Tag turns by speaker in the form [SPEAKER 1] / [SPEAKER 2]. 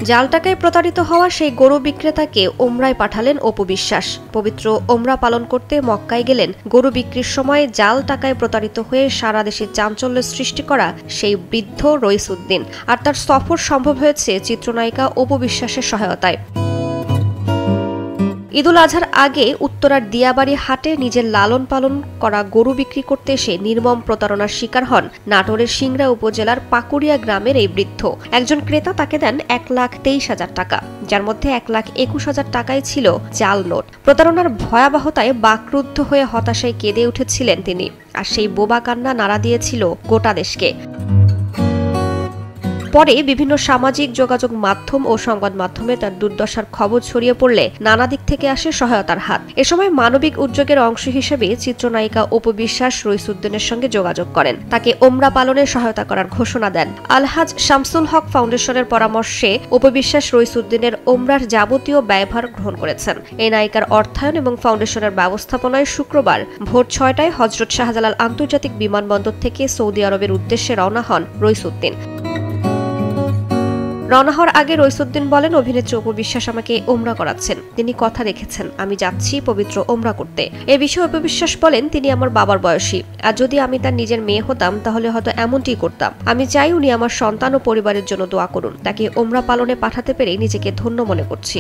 [SPEAKER 1] জাল টাকায় প্রতারিত হওয়া সেই গরু বিক্রেতাকে ওমরায় পাঠালেন অপু বিশ্বাস। পবিত্র ওমরা পালন করতে মক্কায় গেলেন। গরু বিক্রির সময় জাল টাকায় প্রতারিত হয়ে সারা দেশে চাঞ্চল্যের সৃষ্টি করা সেই বৃদ্ধ রইসুদ্দিন। আর তার সফর সম্ভব হয়েছে চিত্রনায়িকা অপু বিশ্বাসের সহায়তায়। ঈদুল আজহার আগে উত্তরার দিয়াবাড়ি হাটে নিজের লালন পালন করা গরু বিক্রি করতে এসে নির্মম প্রতারণার শিকার হন নাটোরের সিংড়া উপজেলার পাকুড়িয়া গ্রামের এই বৃদ্ধ। একজন ক্রেতা তাকে দেন 1,23,000 টাকা, যার মধ্যে 1,21,000 টাকাই ছিল জাল নোট। প্রতারণার ভয়াবহতায় বাকরুদ্ধ হয়ে হতাশায় কেঁদে উঠেছিলেন তিনি। আর সেই বোবা কান্না নাড়া দিয়েছিল গোটা দেশকে। পরে বিভিন্ন সামাজিক যোগাযোগ মাধ্যম ও সংবাদ মাধ্যমে তার দুর্দশার খবর ছড়িয়ে পড়লে নানা দিক থেকে আসে সহায়তার হাত। এ সময় মানবিক উদ্যোগের অংশ হিসেবে চিত্রনায়িকা অপু বিশ্বাস রইসুদ্দিনের সঙ্গে যোগাযোগ করেন, তাকে ওমরা পালনে সহায়তা করার ঘোষণা দেন। আলহাজ শামসুল হক ফাউন্ডেশনের পরামর্শে অপু বিশ্বাস রইসুদ্দিনের ওমরার যাবতীয় ব্যয়ভার গ্রহণ করেছেন। এই নায়িকার অর্থায়ন এবং ফাউন্ডেশনের ব্যবস্থাপনায় শুক্রবার ভোর 6টায় হযরত শাহজালাল আন্তর্জাতিক বিমানবন্দর থেকে সৌদি আরবের উদ্দেশ্যে রওনা হন রইসুদ্দিন। রওনা হওয়ার আগে রইসুদ্দিন বলেন, অভিনেত্রী অপু বিশ্বাস আমাকে ওমরা করাচ্ছেন। তিনি কথা রেখেছেন, আমি যাচ্ছি পবিত্র ওমরা করতে। এ বিষয়ে অপু বিশ্বাস বলেন, তিনি আমার বাবার বয়সী, আর যদি আমি তার নিজের মেয়ে হতাম তাহলে হয়তো এমনটিই করতাম। আমি চাই উনি আমার সন্তান ও পরিবারের জন্য দোয়া করুন। তাকে ওমরা পালনে পাঠাতে পেরে নিজেকে ধন্য মনে করছি।